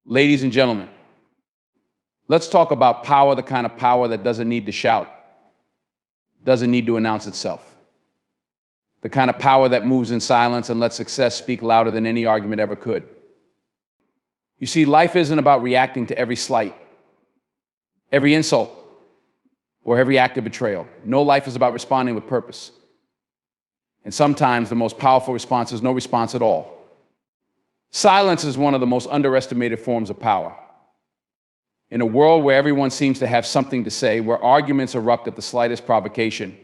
Ladies and gentlemen, let's talk about power, the kind of power that doesn't need to shout, doesn't need to announce itself. The kind of power that moves in silence and lets success speak louder than any argument ever could. You see, life isn't about reacting to every slight, every insult, or every act of betrayal. No, life is about responding with purpose. And sometimes the most powerful response is no response at all. Silence is one of the most underestimated forms of power. In a world where everyone seems to have something to say, where arguments erupt at the slightest provocation,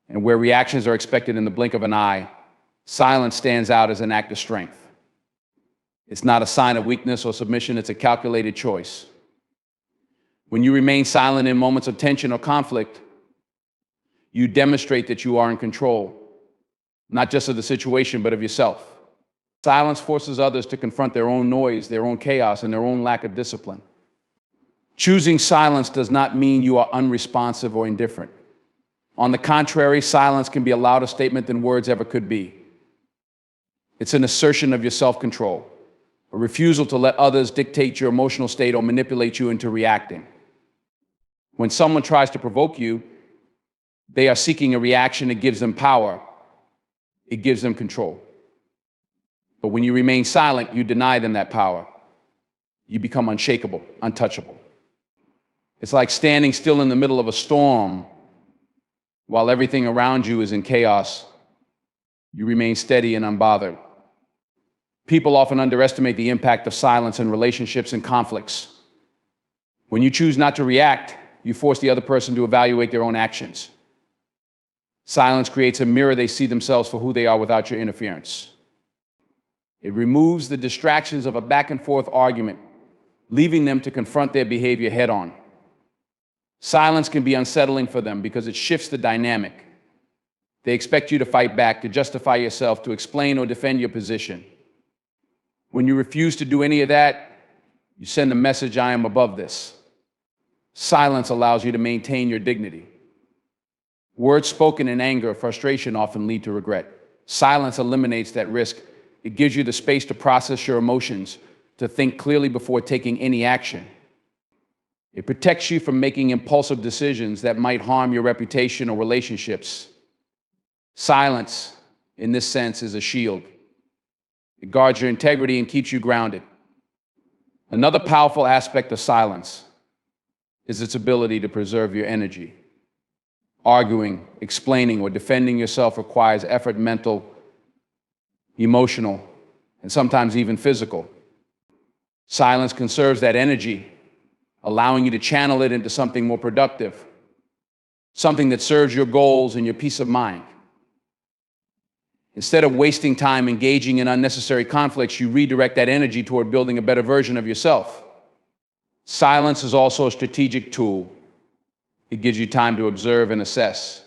and where reactions are expected in the blink of an eye, silence stands out as an act of strength. It's not a sign of weakness or submission, it's a calculated choice. When you remain silent in moments of tension or conflict, you demonstrate that you are in control, not just of the situation, but of yourself. Silence forces others to confront their own noise, their own chaos, and their own lack of discipline. Choosing silence does not mean you are unresponsive or indifferent. On the contrary, silence can be a louder statement than words ever could be. It's an assertion of your self-control, a refusal to let others dictate your emotional state or manipulate you into reacting. When someone tries to provoke you, they are seeking a reaction that gives them power. It gives them control. But when you remain silent, you deny them that power. You become unshakable, untouchable. It's like standing still in the middle of a storm while everything around you is in chaos. You remain steady and unbothered. People often underestimate the impact of silence in relationships and conflicts. When you choose not to react, you force the other person to evaluate their own actions. Silence creates a mirror they see themselves for who they are without your interference. It removes the distractions of a back and forth argument, leaving them to confront their behavior head on. Silence can be unsettling for them because it shifts the dynamic. They expect you to fight back, to justify yourself, to explain or defend your position. When you refuse to do any of that, you send a message, I am above this. Silence allows you to maintain your dignity. Words spoken in anger or frustration often lead to regret. Silence eliminates that risk. It gives you the space to process your emotions, to think clearly before taking any action. It protects you from making impulsive decisions that might harm your reputation or relationships. Silence, in this sense, is a shield. It guards your integrity and keeps you grounded. Another powerful aspect of silence is its ability to preserve your energy. Arguing, explaining, or defending yourself requires effort, mental, emotional, and sometimes even physical. Silence conserves that energy, allowing you to channel it into something more productive, something that serves your goals and your peace of mind. Instead of wasting time engaging in unnecessary conflicts, you redirect that energy toward building a better version of yourself. Silence is also a strategic tool. It gives you time to observe and assess.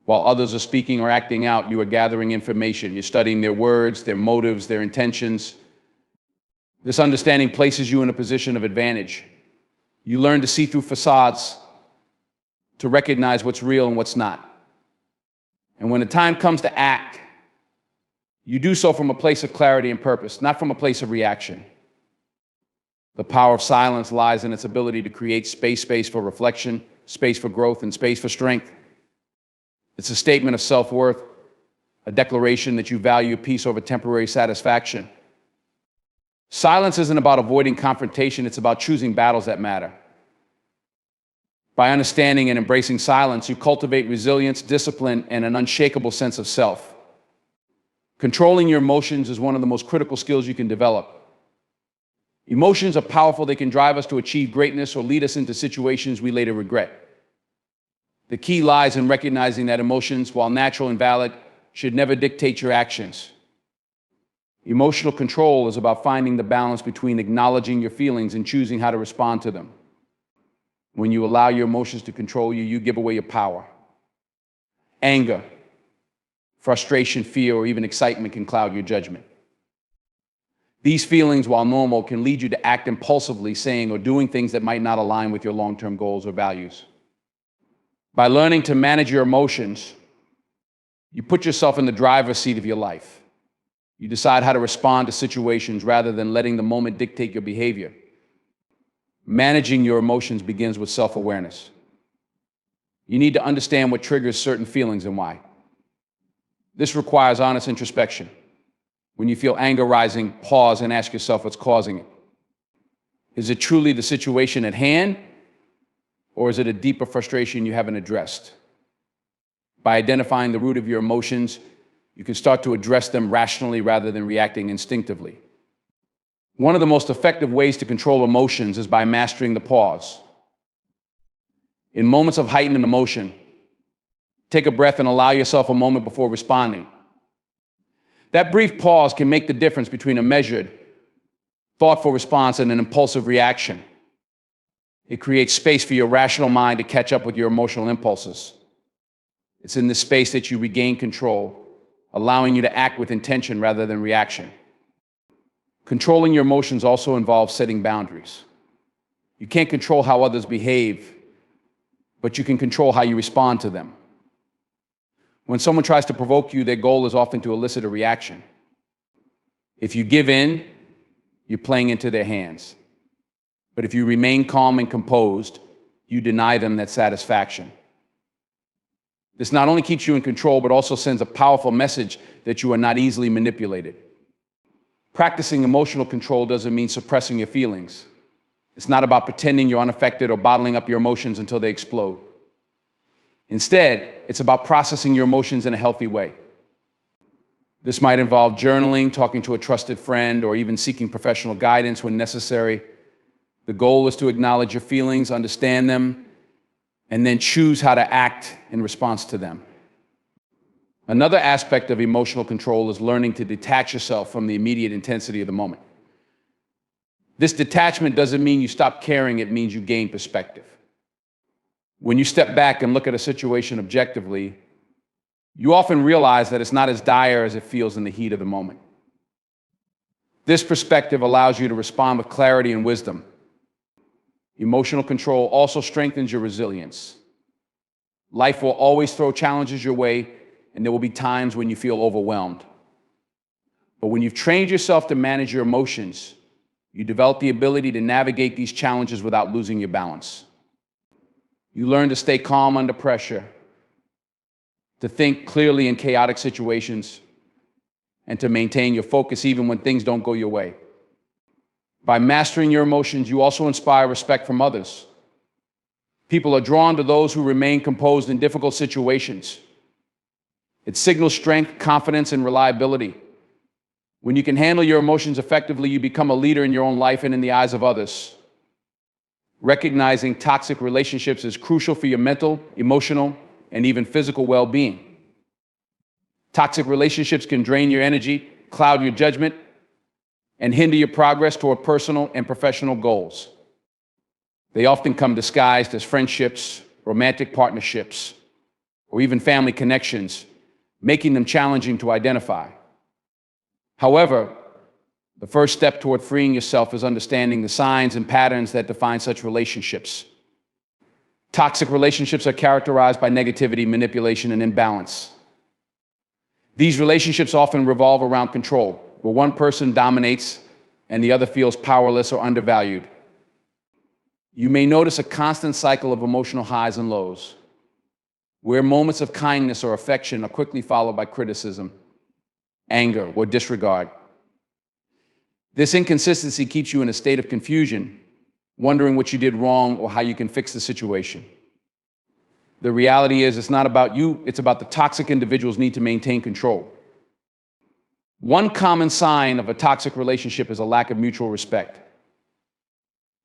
While others are speaking or acting out, you are gathering information. You're studying their words, their motives, their intentions. This understanding places you in a position of advantage. You learn to see through facades, to recognize what's real and what's not. And when the time comes to act, you do so from a place of clarity and purpose, not from a place of reaction. The power of silence lies in its ability to create space for reflection, space for growth, and space for strength. It's a statement of self-worth, a declaration that you value peace over temporary satisfaction. Silence isn't about avoiding confrontation, it's about choosing battles that matter. By understanding and embracing silence, you cultivate resilience, discipline, and an unshakable sense of self. Controlling your emotions is one of the most critical skills you can develop. Emotions are powerful. They can drive us to achieve greatness or lead us into situations we later regret. The key lies in recognizing that emotions, while natural and valid, should never dictate your actions. Emotional control is about finding the balance between acknowledging your feelings and choosing how to respond to them. When you allow your emotions to control you, you give away your power. Anger, frustration, fear, or even excitement can cloud your judgment. These feelings, while normal, can lead you to act impulsively, saying or doing things that might not align with your long-term goals or values. By learning to manage your emotions, you put yourself in the driver's seat of your life. You decide how to respond to situations rather than letting the moment dictate your behavior. Managing your emotions begins with self-awareness. You need to understand what triggers certain feelings and why. This requires honest introspection. When you feel anger rising, pause and ask yourself what's causing it. Is it truly the situation at hand, or is it a deeper frustration you haven't addressed? By identifying the root of your emotions, you can start to address them rationally rather than reacting instinctively. One of the most effective ways to control emotions is by mastering the pause. In moments of heightened emotion, take a breath and allow yourself a moment before responding. That brief pause can make the difference between a measured, thoughtful response and an impulsive reaction. It creates space for your rational mind to catch up with your emotional impulses. It's in this space that you regain control, allowing you to act with intention rather than reaction. Controlling your emotions also involves setting boundaries. You can't control how others behave, but you can control how you respond to them. When someone tries to provoke you, their goal is often to elicit a reaction. If you give in, you're playing into their hands. But if you remain calm and composed, you deny them that satisfaction. This not only keeps you in control, but also sends a powerful message that you are not easily manipulated. Practicing emotional control doesn't mean suppressing your feelings. It's not about pretending you're unaffected or bottling up your emotions until they explode. Instead, it's about processing your emotions in a healthy way. This might involve journaling, talking to a trusted friend, or even seeking professional guidance when necessary. The goal is to acknowledge your feelings, understand them, and then choose how to act in response to them. Another aspect of emotional control is learning to detach yourself from the immediate intensity of the moment. This detachment doesn't mean you stop caring, it means you gain perspective. When you step back and look at a situation objectively, you often realize that it's not as dire as it feels in the heat of the moment. This perspective allows you to respond with clarity and wisdom. Emotional control also strengthens your resilience. Life will always throw challenges your way, and there will be times when you feel overwhelmed. But when you've trained yourself to manage your emotions, you develop the ability to navigate these challenges without losing your balance. You learn to stay calm under pressure, to think clearly in chaotic situations, and to maintain your focus even when things don't go your way. By mastering your emotions, you also inspire respect from others. People are drawn to those who remain composed in difficult situations. It signals strength, confidence, and reliability. When you can handle your emotions effectively, you become a leader in your own life and in the eyes of others. Recognizing toxic relationships is crucial for your mental, emotional, and even physical well-being. Toxic relationships can drain your energy, cloud your judgment, and hinder your progress toward personal and professional goals. They often come disguised as friendships, romantic partnerships, or even family connections, making them challenging to identify. However, the first step toward freeing yourself is understanding the signs and patterns that define such relationships. Toxic relationships are characterized by negativity, manipulation, and imbalance. These relationships often revolve around control, where one person dominates and the other feels powerless or undervalued. You may notice a constant cycle of emotional highs and lows, where moments of kindness or affection are quickly followed by criticism, anger, or disregard. This inconsistency keeps you in a state of confusion, wondering what you did wrong or how you can fix the situation. The reality is, it's not about you, it's about the toxic individuals need to maintain control. One common sign of a toxic relationship is a lack of mutual respect.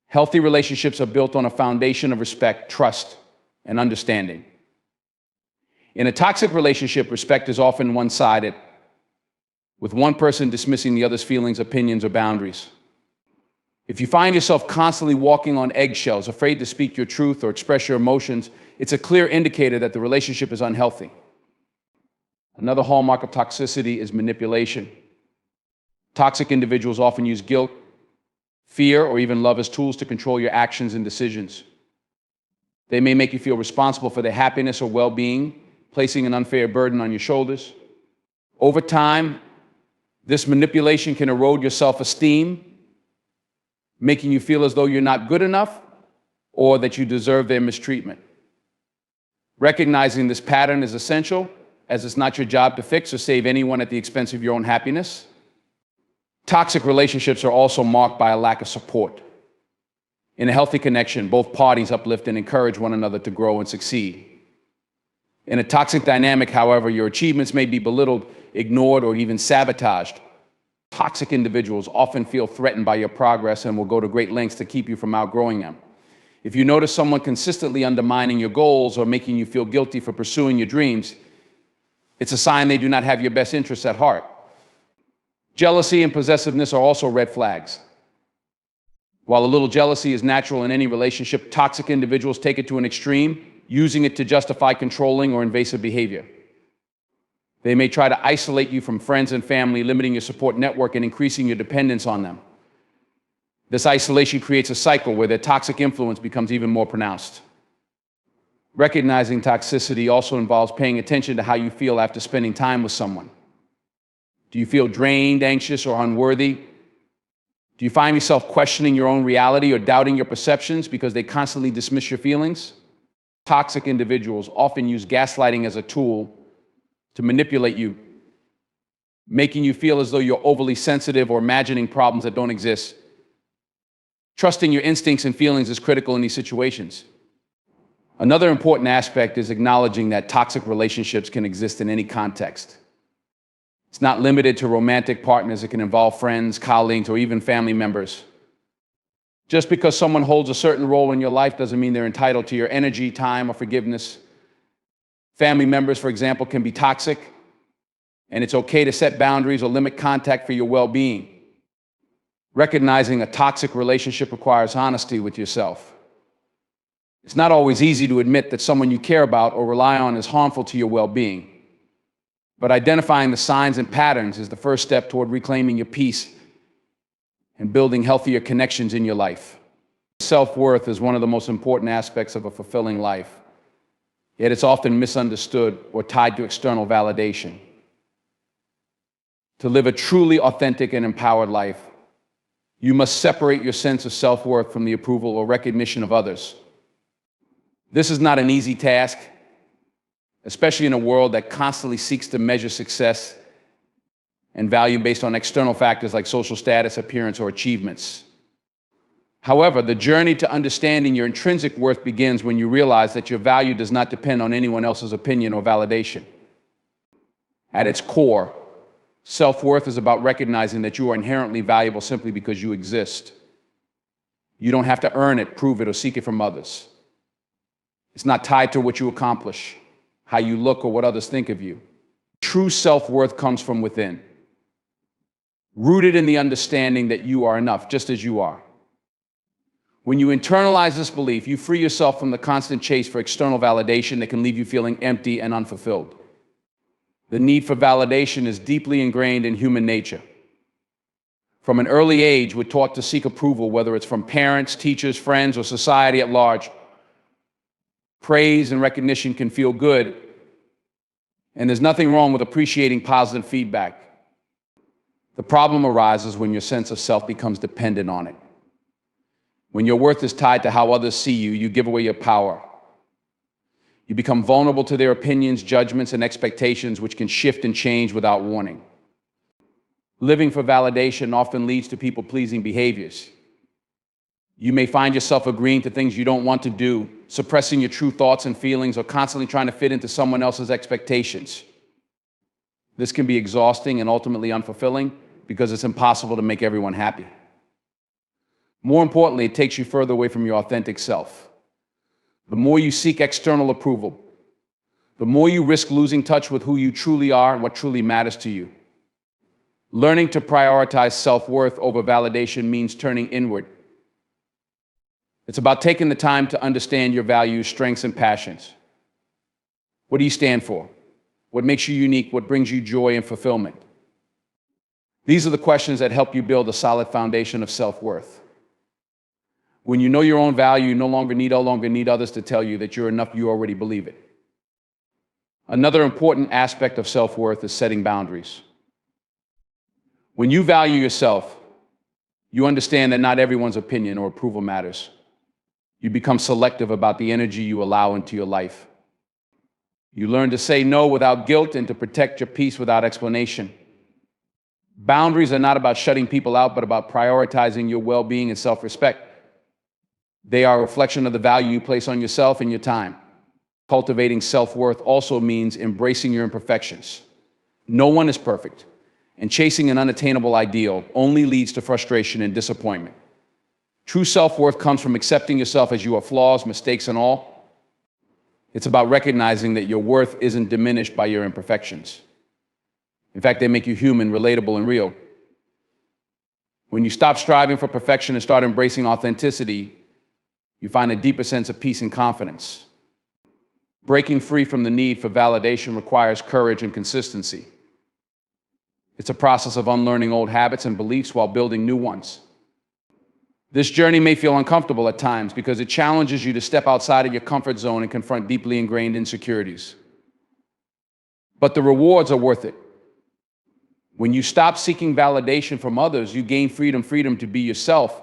Healthy relationships are built on a foundation of respect, trust, and understanding. In a toxic relationship, respect is often one-sided, with one person dismissing the other's feelings, opinions, or boundaries. If you find yourself constantly walking on eggshells, afraid to speak your truth or express your emotions, it's a clear indicator that the relationship is unhealthy. Another hallmark of toxicity is manipulation. Toxic individuals often use guilt, fear, or even love as tools to control your actions and decisions. They may make you feel responsible for their happiness or well-being, placing an unfair burden on your shoulders. Over time, This manipulation can erode your self-esteem, making you feel as though you're not good enough or that you deserve their mistreatment. Recognizing this pattern is essential, as it's not your job to fix or save anyone at the expense of your own happiness. Toxic relationships are also marked by a lack of support. In a healthy connection, both parties uplift and encourage one another to grow and succeed. In a toxic dynamic, however, your achievements may be belittled, ignored, or even sabotaged. Toxic individuals often feel threatened by your progress and will go to great lengths to keep you from outgrowing them. If you notice someone consistently undermining your goals or making you feel guilty for pursuing your dreams, it's a sign they do not have your best interests at heart. Jealousy and possessiveness are also red flags. While a little jealousy is natural in any relationship, toxic individuals take it to an extreme, using it to justify controlling or invasive behavior. They may try to isolate you from friends and family, limiting your support network and increasing your dependence on them. This isolation creates a cycle where their toxic influence becomes even more pronounced. Recognizing toxicity also involves paying attention to how you feel after spending time with someone. Do you feel drained, anxious, or unworthy? Do you find yourself questioning your own reality or doubting your perceptions because they constantly dismiss your feelings? Toxic individuals often use gaslighting as a tool to manipulate you, making you feel as though you're overly sensitive or imagining problems that don't exist. Trusting your instincts and feelings is critical in these situations. Another important aspect is acknowledging that toxic relationships can exist in any context. It's not limited to romantic partners. It can involve friends, colleagues, or even family members. Just because someone holds a certain role in your life doesn't mean they're entitled to your energy, time, or forgiveness. Family members, for example, can be toxic, and it's okay to set boundaries or limit contact for your well-being. Recognizing a toxic relationship requires honesty with yourself. It's not always easy to admit that someone you care about or rely on is harmful to your well-being. But identifying the signs and patterns is the first step toward reclaiming your peace and building healthier connections in your life. Self-worth is one of the most important aspects of a fulfilling life, yet it's often misunderstood or tied to external validation. To live a truly authentic and empowered life, you must separate your sense of self-worth from the approval or recognition of others. This is not an easy task, especially in a world that constantly seeks to measure success and value based on external factors like social status, appearance, or achievements. However, the journey to understanding your intrinsic worth begins when you realize that your value does not depend on anyone else's opinion or validation. At its core, self-worth is about recognizing that you are inherently valuable simply because you exist. You don't have to earn it, prove it, or seek it from others. It's not tied to what you accomplish, how you look, or what others think of you. True self-worth comes from within, rooted in the understanding that you are enough, just as you are. When you internalize this belief, you free yourself from the constant chase for external validation that can leave you feeling empty and unfulfilled. The need for validation is deeply ingrained in human nature. From an early age, we're taught to seek approval, whether it's from parents, teachers, friends, or society at large. Praise and recognition can feel good, and there's nothing wrong with appreciating positive feedback. The problem arises when your sense of self becomes dependent on it. When your worth is tied to how others see you, you give away your power. You become vulnerable to their opinions, judgments, and expectations, which can shift and change without warning. Living for validation often leads to people-pleasing behaviors. You may find yourself agreeing to things you don't want to do, suppressing your true thoughts and feelings, or constantly trying to fit into someone else's expectations. This can be exhausting and ultimately unfulfilling because it's impossible to make everyone happy. More importantly, it takes you further away from your authentic self. The more you seek external approval, the more you risk losing touch with who you truly are and what truly matters to you. Learning to prioritize self-worth over validation means turning inward. It's about taking the time to understand your values, strengths, and passions. What do you stand for? What makes you unique? What brings you joy and fulfillment? These are the questions that help you build a solid foundation of self-worth. When you know your own value, you no longer need others to tell you that you're enough. You already believe it. Another important aspect of self-worth is setting boundaries. When you value yourself, you understand that not everyone's opinion or approval matters. You become selective about the energy you allow into your life. You learn to say no without guilt and to protect your peace without explanation. Boundaries are not about shutting people out, but about prioritizing your well-being and self-respect. They are a reflection of the value you place on yourself and your time. Cultivating self-worth also means embracing your imperfections. No one is perfect, and chasing an unattainable ideal only leads to frustration and disappointment. True self-worth comes from accepting yourself as you are, flaws, mistakes, and all. It's about recognizing that your worth isn't diminished by your imperfections. In fact, they make you human, relatable, and real. When you stop striving for perfection and start embracing authenticity, you find a deeper sense of peace and confidence. Breaking free from the need for validation requires courage and consistency. It's a process of unlearning old habits and beliefs while building new ones. This journey may feel uncomfortable at times because it challenges you to step outside of your comfort zone and confront deeply ingrained insecurities. But the rewards are worth it. When you stop seeking validation from others, you gain freedom to be yourself,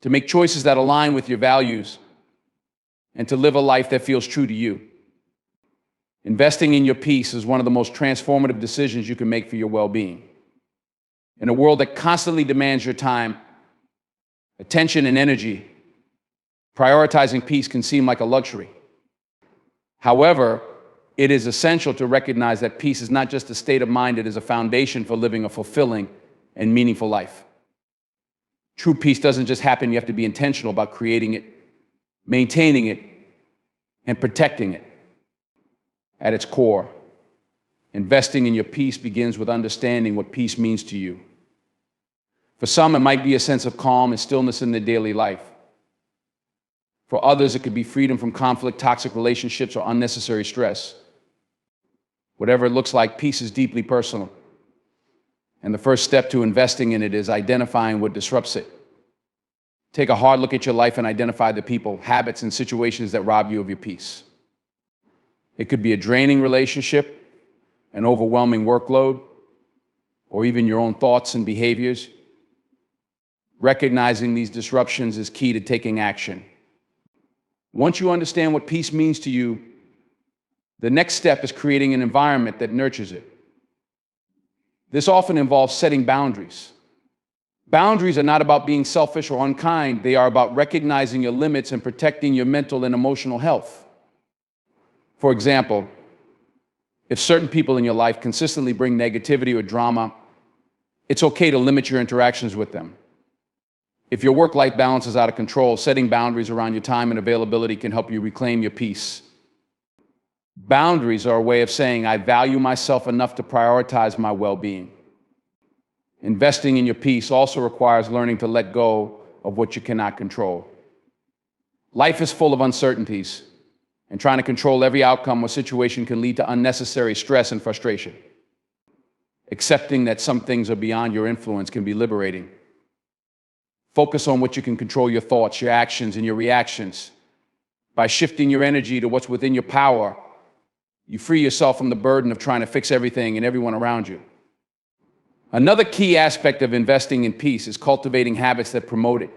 to make choices that align with your values, and to live a life that feels true to you. Investing in your peace is one of the most transformative decisions you can make for your well-being. In a world that constantly demands your time, attention, and energy, prioritizing peace can seem like a luxury. However, it is essential to recognize that peace is not just a state of mind, it is a foundation for living a fulfilling and meaningful life. True peace doesn't just happen, you have to be intentional about creating it, maintaining it, and protecting it. At its core, investing in your peace begins with understanding what peace means to you. For some, it might be a sense of calm and stillness in their daily life. For others, it could be freedom from conflict, toxic relationships, or unnecessary stress. Whatever it looks like, peace is deeply personal. And the first step to investing in it is identifying what disrupts it. Take a hard look at your life and identify the people, habits, and situations that rob you of your peace. It could be a draining relationship, an overwhelming workload, or even your own thoughts and behaviors. Recognizing these disruptions is key to taking action. Once you understand what peace means to you, the next step is creating an environment that nurtures it. This often involves setting boundaries. Boundaries are not about being selfish or unkind. They are about recognizing your limits and protecting your mental and emotional health. For example, if certain people in your life consistently bring negativity or drama, it's okay to limit your interactions with them. If your work-life balance is out of control, setting boundaries around your time and availability can help you reclaim your peace. Boundaries are a way of saying, I value myself enough to prioritize my well-being. Investing in your peace also requires learning to let go of what you cannot control. Life is full of uncertainties, and trying to control every outcome or situation can lead to unnecessary stress and frustration. Accepting that some things are beyond your influence can be liberating. Focus on what you can control: your thoughts, your actions, and your reactions. By shifting your energy to what's within your power, you free yourself from the burden of trying to fix everything and everyone around you. Another key aspect of investing in peace is cultivating habits that promote it.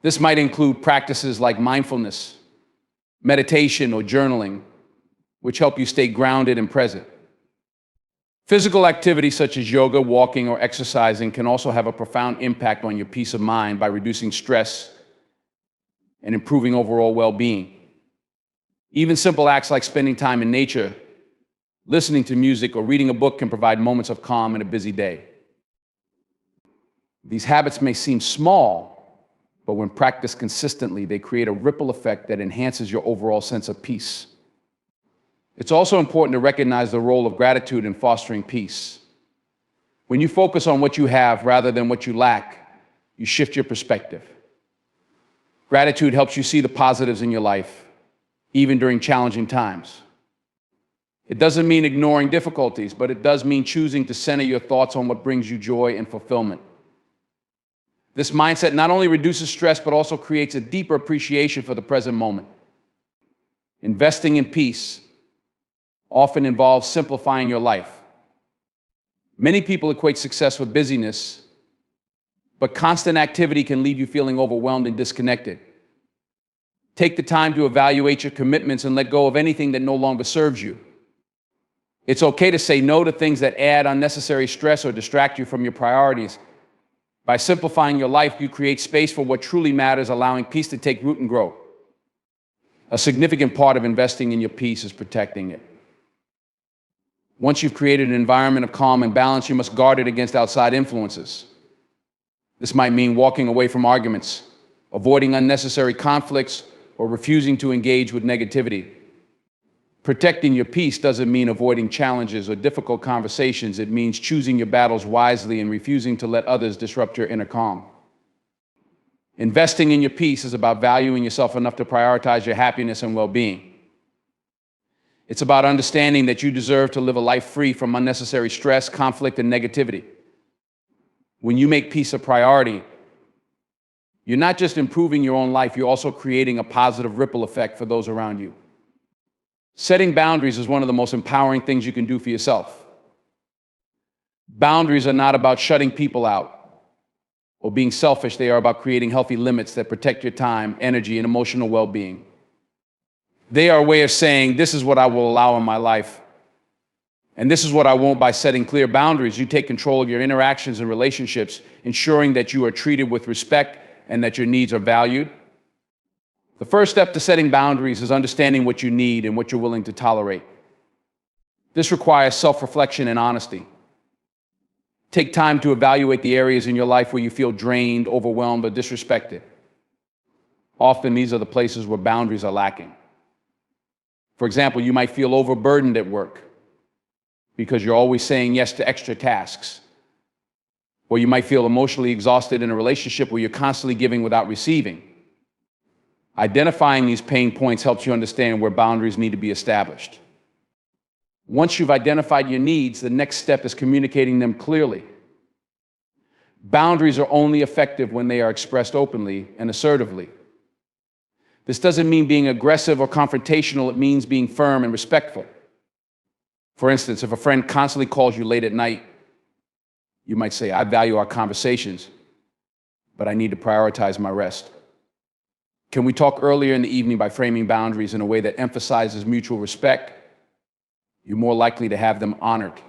This might include practices like mindfulness, meditation, or journaling, which help you stay grounded and present. Physical activity such as yoga, walking, or exercising can also have a profound impact on your peace of mind by reducing stress and improving overall well-being. Even simple acts like spending time in nature, listening to music, or reading a book can provide moments of calm in a busy day. These habits may seem small, but when practiced consistently, they create a ripple effect that enhances your overall sense of peace. It's also important to recognize the role of gratitude in fostering peace. When you focus on what you have rather than what you lack, you shift your perspective. Gratitude helps you see the positives in your life, even during challenging times. It doesn't mean ignoring difficulties, but it does mean choosing to center your thoughts on what brings you joy and fulfillment. This mindset not only reduces stress, but also creates a deeper appreciation for the present moment. Investing in peace often involves simplifying your life. Many people equate success with busyness, but constant activity can leave you feeling overwhelmed and disconnected. Take the time to evaluate your commitments and let go of anything that no longer serves you. It's okay to say no to things that add unnecessary stress or distract you from your priorities. By simplifying your life, you create space for what truly matters, allowing peace to take root and grow. A significant part of investing in your peace is protecting it. Once you've created an environment of calm and balance, you must guard it against outside influences. This might mean walking away from arguments, avoiding unnecessary conflicts, or refusing to engage with negativity. Protecting your peace doesn't mean avoiding challenges or difficult conversations. It means choosing your battles wisely and refusing to let others disrupt your inner calm. Investing in your peace is about valuing yourself enough to prioritize your happiness and well-being. It's about understanding that you deserve to live a life free from unnecessary stress, conflict, and negativity. When you make peace a priority, you're not just improving your own life, you're also creating a positive ripple effect for those around you. Setting boundaries is one of the most empowering things you can do for yourself. Boundaries are not about shutting people out or being selfish. They are about creating healthy limits that protect your time, energy, and emotional well-being. They are a way of saying, this is what I will allow in my life, and this is what I won't. By setting clear boundaries, you take control of your interactions and relationships, ensuring that you are treated with respect and that your needs are valued. The first step to setting boundaries is understanding what you need and what you're willing to tolerate. This requires self-reflection and honesty. Take time to evaluate the areas in your life where you feel drained, overwhelmed, or disrespected. Often these are the places where boundaries are lacking. For example, you might feel overburdened at work because you're always saying yes to extra tasks. Or you might feel emotionally exhausted in a relationship where you're constantly giving without receiving. Identifying these pain points helps you understand where boundaries need to be established. Once you've identified your needs, the next step is communicating them clearly. Boundaries are only effective when they are expressed openly and assertively. This doesn't mean being aggressive or confrontational. It means being firm and respectful. For instance, if a friend constantly calls you late at night, you might say, I value our conversations, but I need to prioritize my rest. Can we talk earlier in the evening? By framing boundaries in a way that emphasizes mutual respect, you're more likely to have them honored.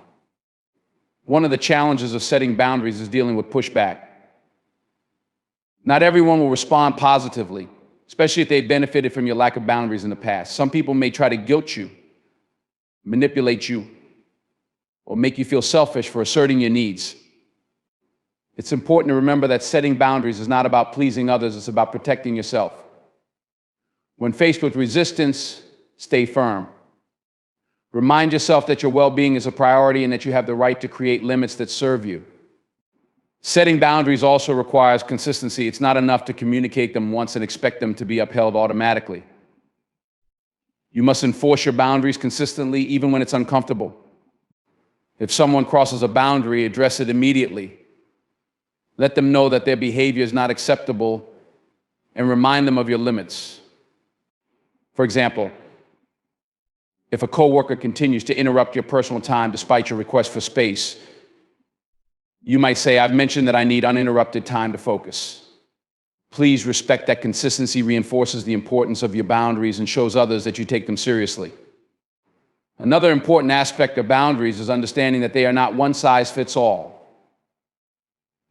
One of the challenges of setting boundaries is dealing with pushback. Not everyone will respond positively, especially if they benefited from your lack of boundaries in the past. Some people may try to guilt you, manipulate you, or make you feel selfish for asserting your needs. It's important to remember that setting boundaries is not about pleasing others, it's about protecting yourself. When faced with resistance, stay firm. Remind yourself that your well-being is a priority and that you have the right to create limits that serve you. Setting boundaries also requires consistency. It's not enough to communicate them once and expect them to be upheld automatically. You must enforce your boundaries consistently, even when it's uncomfortable. If someone crosses a boundary, address it immediately. Let them know that their behavior is not acceptable and remind them of your limits. For example, if a coworker continues to interrupt your personal time despite your request for space, you might say, I've mentioned that I need uninterrupted time to focus. Please respect that consistency reinforces the importance of your boundaries and shows others that you take them seriously. Another important aspect of boundaries is understanding that they are not one size fits all.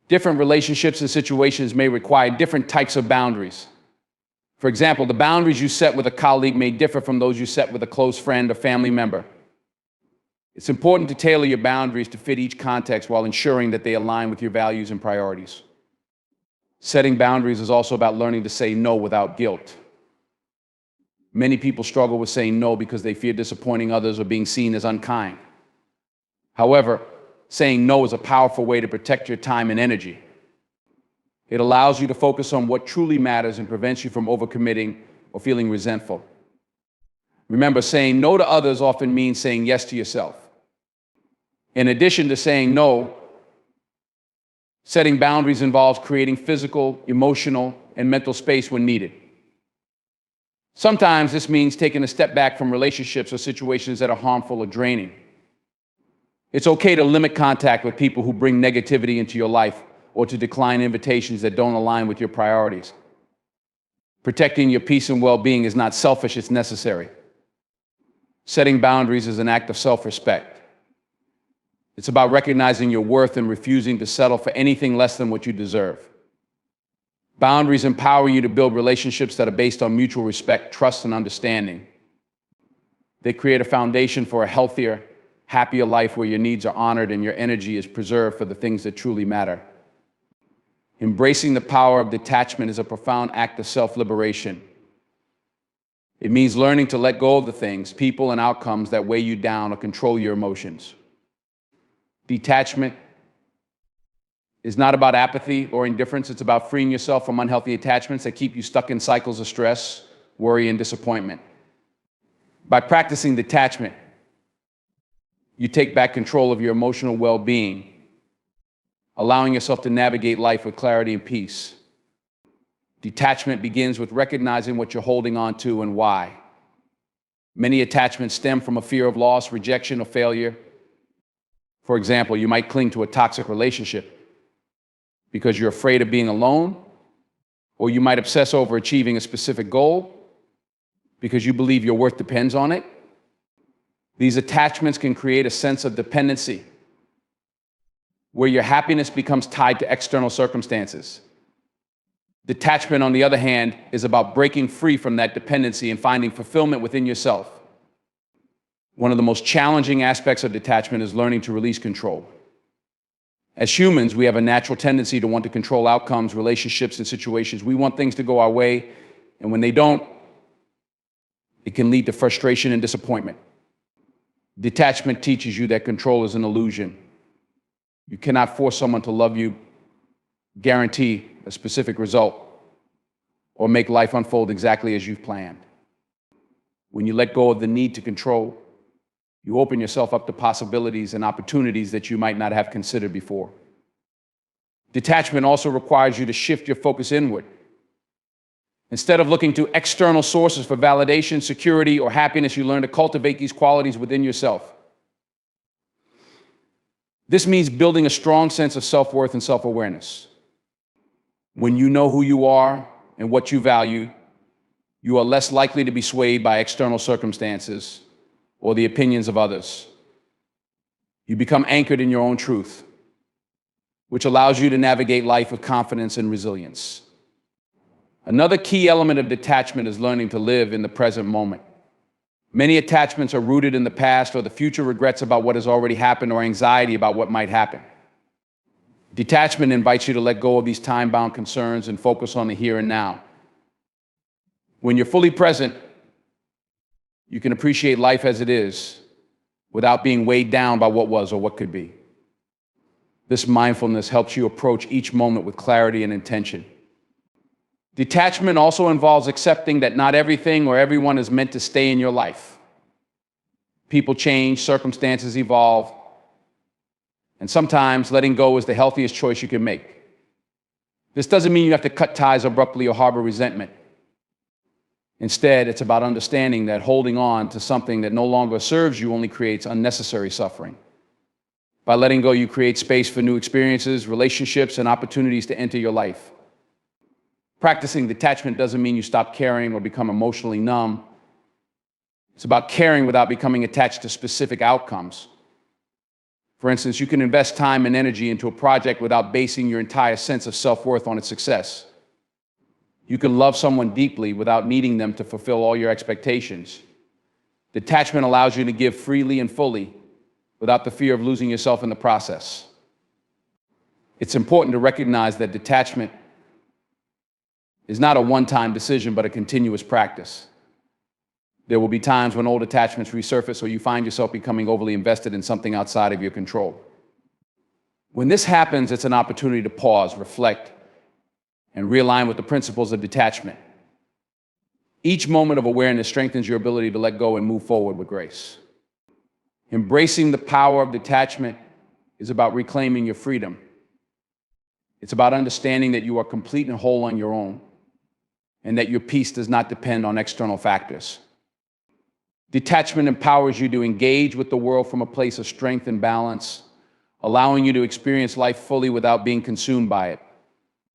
Different relationships and situations may require different types of boundaries. For example, the boundaries you set with a colleague may differ from those you set with a close friend or family member. It's important to tailor your boundaries to fit each context while ensuring that they align with your values and priorities. Setting boundaries is also about learning to say no without guilt. Many people struggle with saying no because they fear disappointing others or being seen as unkind. However, saying no is a powerful way to protect your time and energy. It allows you to focus on what truly matters and prevents you from overcommitting or feeling resentful. Remember, saying no to others often means saying yes to yourself. In addition to saying no, setting boundaries involves creating physical, emotional, and mental space when needed. Sometimes this means taking a step back from relationships or situations that are harmful or draining. It's okay to limit contact with people who bring negativity into your life or to decline invitations that don't align with your priorities. Protecting your peace and well-being is not selfish, it's necessary. Setting boundaries is an act of self-respect. It's about recognizing your worth and refusing to settle for anything less than what you deserve. Boundaries empower you to build relationships that are based on mutual respect, trust, and understanding. They create a foundation for a healthier, happier life where your needs are honored and your energy is preserved for the things that truly matter. Embracing the power of detachment is a profound act of self-liberation. It means learning to let go of the things, people, and outcomes that weigh you down or control your emotions. Detachment is not about apathy or indifference. It's about freeing yourself from unhealthy attachments that keep you stuck in cycles of stress, worry, and disappointment. By practicing detachment, you take back control of your emotional well-being, allowing yourself to navigate life with clarity and peace. Detachment begins with recognizing what you're holding on to and why. Many attachments stem from a fear of loss, rejection, or failure. For example, you might cling to a toxic relationship because you're afraid of being alone, or you might obsess over achieving a specific goal because you believe your worth depends on it. These attachments can create a sense of dependency, where your happiness becomes tied to external circumstances. Detachment, on the other hand, is about breaking free from that dependency and finding fulfillment within yourself. One of the most challenging aspects of detachment is learning to release control. As humans, we have a natural tendency to want to control outcomes, relationships, and situations. We want things to go our way, and when they don't, it can lead to frustration and disappointment. Detachment teaches you that control is an illusion. You cannot force someone to love you, guarantee a specific result, or make life unfold exactly as you've planned. When you let go of the need to control, you open yourself up to possibilities and opportunities that you might not have considered before. Detachment also requires you to shift your focus inward. Instead of looking to external sources for validation, security, or happiness, you learn to cultivate these qualities within yourself. This means building a strong sense of self-worth and self-awareness. When you know who you are and what you value, you are less likely to be swayed by external circumstances or the opinions of others. You become anchored in your own truth, which allows you to navigate life with confidence and resilience. Another key element of detachment is learning to live in the present moment. Many attachments are rooted in the past or the future regrets about what has already happened or anxiety about what might happen. Detachment invites you to let go of these time-bound concerns and focus on the here and now. When you're fully present, you can appreciate life as it is without being weighed down by what was or what could be. This mindfulness helps you approach each moment with clarity and intention. Detachment also involves accepting that not everything or everyone is meant to stay in your life. People change, circumstances evolve, and sometimes letting go is the healthiest choice you can make. This doesn't mean you have to cut ties abruptly or harbor resentment. Instead, it's about understanding that holding on to something that no longer serves you only creates unnecessary suffering. By letting go, you create space for new experiences, relationships, and opportunities to enter your life. Practicing detachment doesn't mean you stop caring or become emotionally numb. It's about caring without becoming attached to specific outcomes. For instance, you can invest time and energy into a project without basing your entire sense of self-worth on its success. You can love someone deeply without needing them to fulfill all your expectations. Detachment allows you to give freely and fully without the fear of losing yourself in the process. It's important to recognize that detachment is not a one-time decision, but a continuous practice. There will be times when old attachments resurface or you find yourself becoming overly invested in something outside of your control. When this happens, it's an opportunity to pause, reflect, and realign with the principles of detachment. Each moment of awareness strengthens your ability to let go and move forward with grace. Embracing the power of detachment is about reclaiming your freedom. It's about understanding that you are complete and whole on your own, and that your peace does not depend on external factors. Detachment empowers you to engage with the world from a place of strength and balance, allowing you to experience life fully without being consumed by it.